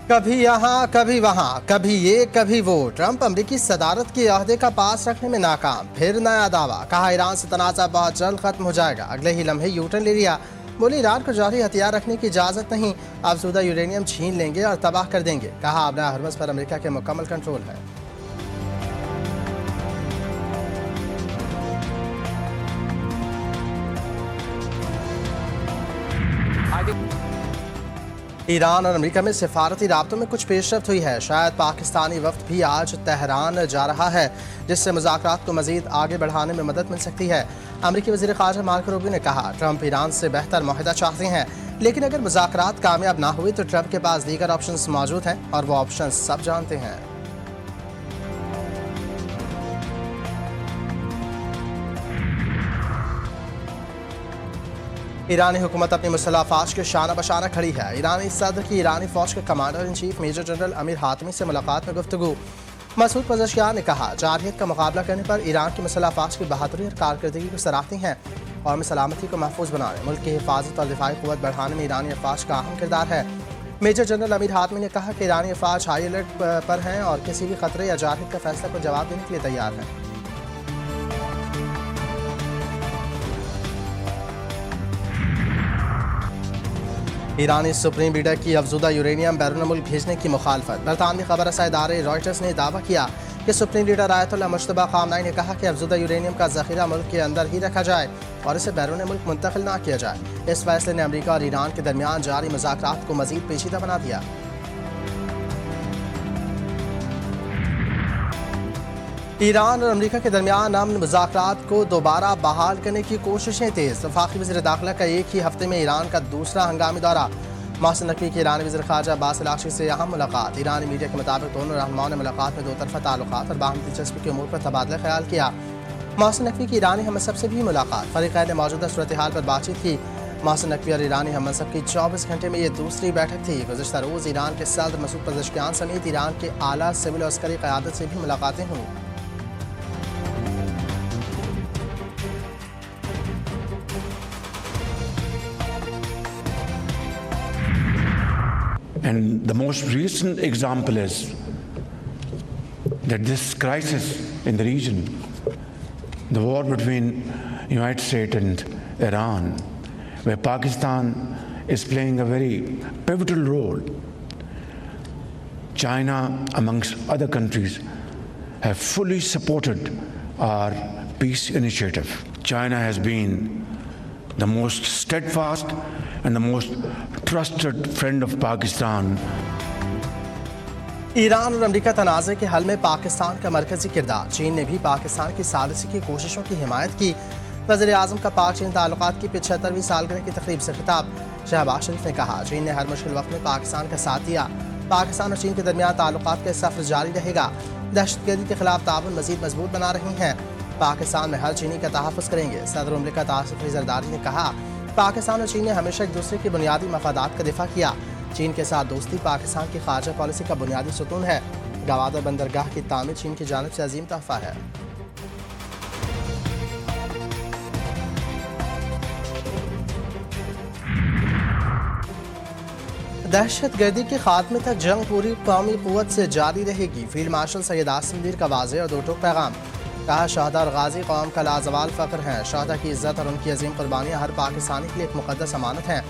कभी यहाँ कभी वहाँ, कभी ये कभी वो। ट्रंप अमरीकी सदारत के अहदे का पास रखने में नाकाम, फिर नया दावा। कहा ईरान से तनाज़ा बहुत जल्द खत्म हो जाएगा। अगले ही लम्हे यूटर्न ले लिया। बोली ईरान को जौहरी हथियार रखने की इजाज़त नहीं, अफज़ूदा यूरेनियम छीन लेंगे और तबाह कर देंगे। कहा अब हरमज़ पर अमेरिका के मुकम्मल कंट्रोल है। ईरान और अमेरिका में सिफारती राब्तों में कुछ पेशरफ्त हुई है। शायद पाकिस्तानी वफ्द भी आज तेहरान जा रहा है, जिससे मुज़ाकरात को मज़ीद आगे बढ़ाने में मदद मिल सकती है। अमेरिकी वज़ीर ख़ारजा मार्को रूबियो ने कहा ट्रंप ईरान से बेहतर मुआहदा चाहते हैं, लेकिन अगर मुज़ाकरात कामयाब ना हुए तो ट्रंप के पास दीगर ऑप्शंस मौजूद हैं और वो ऑप्शंस सब जानते हैं। ईरानी हुकूमत अपनी मुसल्लह फ़ौज के शाना बशाना खड़ी है। ईरानी सदर की ईरानी फ़ौज के commander in chief major general Amir Hatami से मुलाकात में गुफ्तगू। मसूद पज़ेश्कियान ने कहा जारहियत का मुकाबला करने पर ईरान की मुसल्लह फ़ौज की बहादुरी और कारकर्दगी को सराहती हैं और में सलामती को महफूज बनाने, मुल्क की हिफाजत और दिफाई क़ुव्वत बढ़ाने में ईरानी अफ़वाज का अहम किरदार है। मेजर जनरल अमीर हातमी ने कहा कि ईरानी अफ़वाज हाई अलर्ट पर हैं और किसी भी खतरे या जारहियत का फैसला को जवाब देने के लिए तैयार हैं। ईरानी सुप्रीम लीडर की अफज़ूदा यूरेनियम बैरून मुल्क भेजने की मुखालफत। बरतानवी खबर रसाई इदारे रॉयटर्स ने दावा किया कि सुप्रीम लीडर आयतुल्लाह मुज्तबा ख़ामनई ने कहा कि अफज़ूदा यूरेनियम का ज़ख़ीरा मुल्क के अंदर ही रखा जाए और इसे बैरून मुल्क मुंतकिल ना किया जाए। इस फैसले ने अमरीका और ईरान के दरमियान जारी मुज़ाकरात को मज़ीद पेचीदा बना दिया। ईरान और अमेरिका के दरमियान अमन मुज़ाकरात को दोबारा बहाल करने की कोशिशें तेज़। वफाकी वज़ीर दाखिला का एक ही हफ्ते में ईरान का दूसरा हंगामी दौरा। मोहसिन नकवी की ईरानी वज़ीर ख़ारजा अब्बास अल-आगशी से अहम मुलाकात। ईरानी मीडिया के मुताबिक दोनों रहनुमाओं ने मुलाकात में दो तरफ़ा ताल्लुकात और बाहमी दिलचस्पी के उमूर पर तबादला ख्याल किया। मोहसिन नकवी की ईरानी हमसब से भी मुलाकात। फ़रीक़ैन ने मौजूदा सूरत हाल पर बातचीत की। मोहसिन नकवी और ईरानी हमसब की 24 घंटे में ये दूसरी बैठक थी। गुज़श्ता रोज़ ईरान के सदर मसूद पज़ेश्कियान समेत ईरान के आला सिविल और अस्करी क़यादत से भी मुलाकातें हुई। And the most recent example is that this crisis in the region, the war between United States and Iran, where Pakistan is playing a very pivotal role. China, amongst other countries, have fully supported our peace initiative. China has been the most steadfast and the most trusted friend of Pakistan. Iran और America तनाज़े के हल में पाकिस्तान का मरकजी किरदार। चीन ने भी पाकिस्तान की सालिसी की कोशिशों की हिमायत की। वज़ीर आज़म का पाक चीन ताल्लुकात की 75वीं सालगिरह की तकरीब से खिताब। शहबाज शरीफ ने कहा चीन ने हर मुश्किल वक्त में पाकिस्तान का साथ दिया। पाकिस्तान और चीन के दरमियान ताल्लुकात का सफ़र जारी रहेगा। दहशतगर्दी के खिलाफ ताउन मज़ीद मजबूत बना रही हैं। पाकिस्तान में हर चीनी का तहफ़्फ़ुज़ करेंगे। सदर मुमलिकत आसिफ अली ज़रदारी ने कहा पाकिस्तान और चीन ने हमेशा एक दूसरे के बुनियादी मफादात का दिफा किया। चीन के साथ दोस्ती पाकिस्तान की खारजा पॉलिसी का बुनियादी सुतून है। गवादर बंदरगाह की तामीर चीन की जानिब से अजीम तोहफा है। दहशत गर्दी के खात्मे तक जंग पूरी कौमी क़ुव्वत से जारी रहेगी। फील्ड मार्शल सैयद आसिम मीर का वाज़ेह और दो टूक पैगाम। कहा शहदा और गाजी कौम का लाजवाल फ़ख्र हैं। शहदा की इज़्ज़त और उनकी अजीम कुर्बानियाँ हर पाकिस्तानी के लिए एक मुक़द्दस अमानत हैं।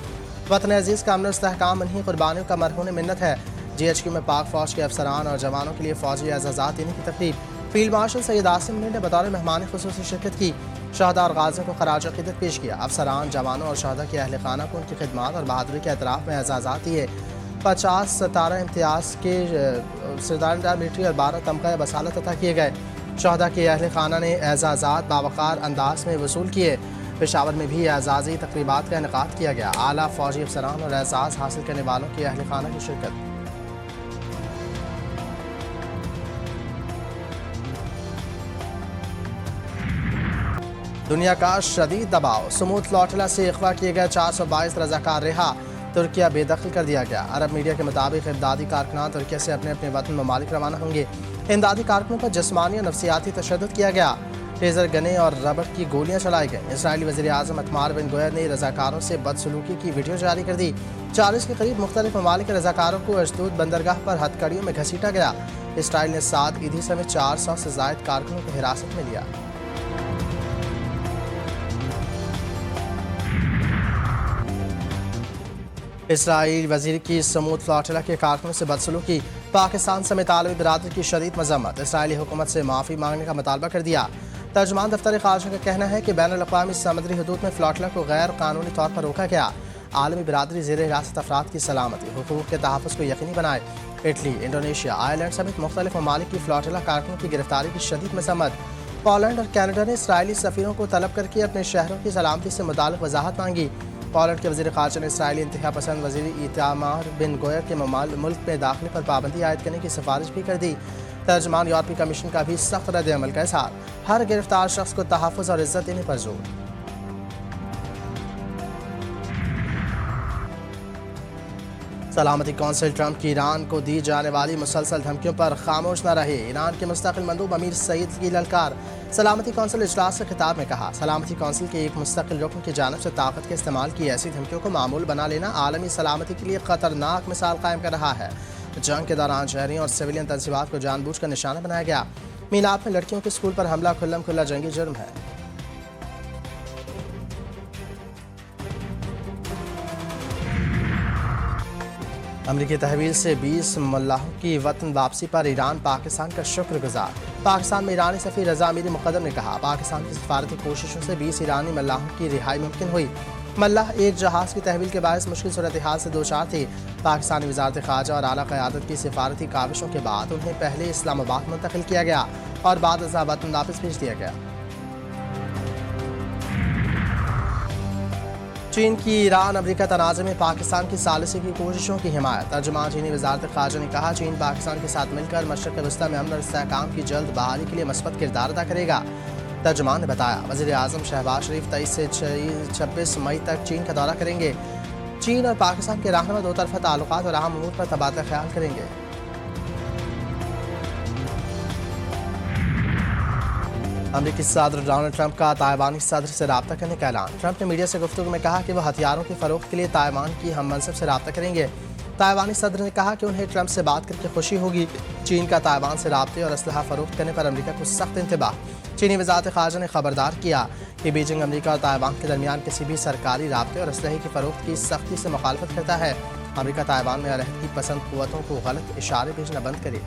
वतन अजीज़ का अमन इस्तेहकाम इन्हीं कुर्बानियों का मरहून मिन्नत है। GHQ में पाक फ़ौज के अफसरान और जवानों के लिए फ़ौजी एज़ाज़ात देने की तकरीब। फील्ड मार्शल सैयद आसिम मीर ने बतौर मेहमान ख़ुसूसी शिरकत की। शहदा और गाजियों को खराज अक़ीदत पेश किया। अफसरान, जवानों और शहदा के अहल खाना को उनकी खिदमात और बहादुरी के एतराफ़ में एज़ाज़ात दिए। 50 सितारा इम्तियाज़ के सरदार मिलिट्री और 12 तमग़ा बसालत अता किए गए। शहदा के अहल खाना ने एज़ाज़ात बावक़ार अंदाज में वसूल किए। पेशावर में भी एज़ाज़ी तक़रीबात का इनेकाद किया गया। आला फ़ौजी अफसरान और एज़ाज़ हासिल करने वालों के अहल खाना की शिरकत। दुनिया का शदीद दबाव। सुमूत लौटला से अगवा किए गए 422 रज़ाकार रिहा। तुर्किया बेदखल कर दिया गया। अरब मीडिया के मुताबिक इमदादी कारकुनान तुर्किया से अपने अपने वतन ममालिक रवाना होंगे। इमदादी कारकुनों पर जिस्मानी और नफसियाती तशद्दुद किया गया। टेजर गने और रबड़ की गोलियां चलाई गईं। इसराइली वज़ीर आज़म इतमार बिन गोयर ने रजाकारों से बदसलूकी की वीडियो जारी कर दी। 40 के करीब मुख्तलिफ ममालिक के रजाकारों को अशदूद बंदरगाह पर हथकड़ियों में घसीटा गया। इसराइल ने 7 ईदी समेत 400 से ज़ायद कारकुनों को हिरासत में लिया। इसराइल वजीर की समूद फ्लॉटिला के कारकुनों से बदसलूकी, पाकिस्तान समेत आलमी बिरादरी की शदीद मजम्मत। इसराइली हुकूमत से माफ़ी मांगने का मुतालबा कर दिया। तर्जुमान दफ्तर ख़ारजा का कहना है कि बैनुल-अक़वामी समुद्री हदूद में फ्लॉटिला को गैर कानूनी तौर पर रोका गया। आलमी बिरादरी ज़ेर हिरासत अफराद की सलामती हुकूक के तहफ़्फ़ुज़ को यकीनी बनाए। इटली, इंडोनेशिया, आयरलैंड समेत मुख्तलिफ ममालिक की फ्लॉटिला कारकुनों की गिरफ्तारी की शदीद मजम्मत। पोलैंड और कैनेडा ने इसराइली सफ़ीरों को तलब करके अपने शहरों की सलामती से मुताल्लिक़ वजाहत मांगी। पोलैंड के वज़ीर ख़ारजा ने इसराइली इंतहा पसंद वज़ीर इतामार बिन गोयर के मुल्क में दाखिले पर पाबंदी आयद करने की सिफारिश भी कर दी। तर्जमान यूरोपीय कमीशन का भी सख्त रद्द अमल का इज़हार, हर गिरफ्तार शख्स को तहफ़्फ़ुज़ और इज़्ज़त देने पर जोर। सलामती कौंसिल ट्रंप की ईरान को दी जाने वाली मुसलसल धमकियों पर खामोश न रहे। ईरान के मुस्तकिल मंदूब अमीर सईद की ललकार। सलामती कौंसिल इजलास से खिताब में कहा, सलामती कौंसिल के एक मुस्तकिल रुकन की जानिब से ताकत के इस्तेमाल की ऐसी धमकियों को मामूल बना लेना आलमी सलामती के लिए खतरनाक मिसाल कायम कर रहा है। जंग के दौरान शहरियों और सिविलियन तंसीबात को जानबूझ कर निशाना बनाया गया। मीलाद में लड़कियों के स्कूल पर हमला खुल्लम खुल्ला जंगी जुर्म है। अमरीकी तहवील से 20 मुल्लाहों की वतन वापसी पर ईरान पाकिस्तान का शुक्रगुजार। पाकिस्तान में ईरानी सफ़ीर रज़ा अमीरी मुक़द्दम ने कहा, पाकिस्तान की सफारती कोशिशों से 20 ईरानी मल्लाहों की रिहाई मुमकिन हुई। मल्लाह एक जहाज़ की तहवील के बायस मुश्किल सूरत हाल से दोचार थे। पाकिस्तानी वज़ारत ख़ारजा और आला क़यादत की सिफारती काविशों के बाद उन्हें पहले इस्लामाबाद मुंतकिल किया गया और बाद वतन वापस भेज दिया गया। चीन की ईरान अमरीका तनाज़े में पाकिस्तान की सालिसी की कोशिशों की हिमायत। तर्जुमान चीनी वज़ारत ख़ारजा ने कहा, चीन पाकिस्तान के साथ मिलकर मशरक़ वस्ती में अमन और इस्तेहकाम की जल्द बहाली के लिए मस्बत किरदार अदा करेगा। तर्जुमान ने बताया, वज़ीर आज़म शहबाज शरीफ 23 से 26 मई तक चीन का दौरा करेंगे। चीन और पाकिस्तान के रहनुमा दो तरफ़ा ताल्लुकात और अहम उमूर पर तबादला ख्याल करेंगे। अमरीकी सदर डोनाल्ड ट्रंप का ताइवानी सदर से रब्ता करने का ऐलान। ट्रंप ने मीडिया से गुफ्तगू में कहा कि वह हथियारों की फ़रोख्त के लिए ताइवान की हम मनसब से रब्ता करेंगे। ताइवानी सदर ने कहा कि उन्हें ट्रंप से बात करके खुशी होगी। चीन का ताइवान से रब्ते और असलहा फ़रोख्त करने पर अमरीका को सख्त इंतबाह। चीनी वज़ारत ख़ारजा ने खबरदार किया कि बीजिंग अमरीका और ताइवान के दरमियान किसी भी सरकारी रब्ते और असलहे की फ़रोख्त की सख्ती से मुखालफत करता है। अमरीका ताइवान में अलहदगी पसंद क़ुव्वतों को गलत इशारे भेजना बंद करे।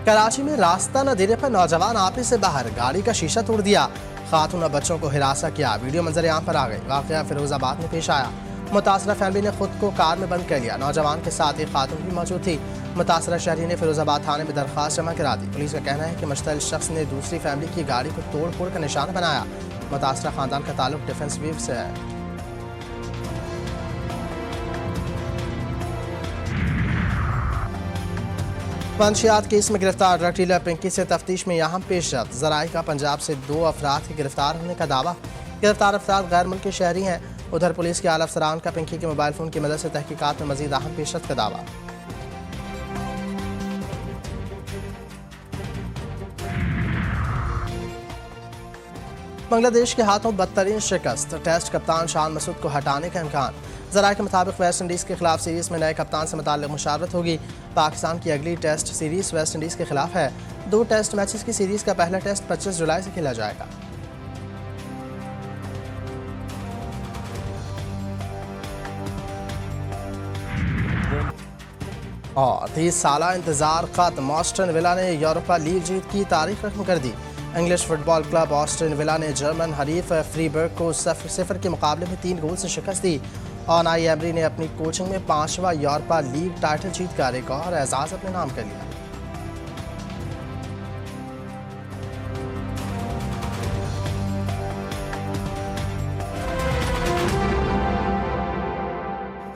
कराची में रास्ता न देने पर नौजवान आपे से बाहर गाड़ी का शीशा तोड़ दिया। खातून और बच्चों को हिरासा किया। वीडियो मंजर आम पर आ गई। वाक़या फिरोजाबाद में पेश आया। मुतासरा फैमिली ने खुद को कार में बंद कर लिया। नौजवान के साथ एक खातून भी मौजूद थी। मुतासरा शहरी ने फिरोजाबाद थाने में दरख्वास्त जमा करा दी। पुलिस का कहना है कि मुश्तल शख्स ने दूसरी फैमिली की गाड़ी को तोड़ फोड़ कर निशाना बनाया। मुतासरा खानदान का ताल्लुक डिफेंस वीव से है। मंशियात केस में गिरफ्तार ड्रग डीलर पिंकी से तफ्तीश में यहाँ पेशरफ्त। ज़राई का पंजाब से 2 अफराद के गिरफ्तार होने का दावा। गिरफ्तार अफराद गैर मुल्की शहरी हैं। उधर पुलिस के आला अफसरान का पिंकी के मोबाइल फ़ोन की मदद से तहकीकात में मजीद अहम पेशरफ्त का दावा। बांग्लादेश के हाथों बदतरीन शिकस्त। टेस्ट कप्तान शान मसूद को हटाने का इम्कान। ज़राए के मुताबिक वेस्ट इंडीज़ के खिलाफ सीरीज़ में नए कप्तान से मुताल्लिक़ मुशावरत होगी। पाकिस्तान की अगली टेस्ट सीरीज़ वेस्ट इंडीज़ के खिलाफ है। 2 टेस्ट मैचेस की सीरीज़ का पहला टेस्ट 25 जुलाई से खेला जाएगा। और 30 साला इंतज़ार खत्म। ऑस्टन विला ने यूरोपा लीग जीत की तारीख रकम कर दी। English football club Aston Villa ने जर्मन हरीफ फ्रीबर्ग को 0-0 के मुकाबले में 3 गोल से शिकस्त दी। और नाई एमरी ने अपनी कोचिंग में 5वां यूरोपा लीग टाइटल जीतकर एक और एजाज़ अपने नाम कर लिया।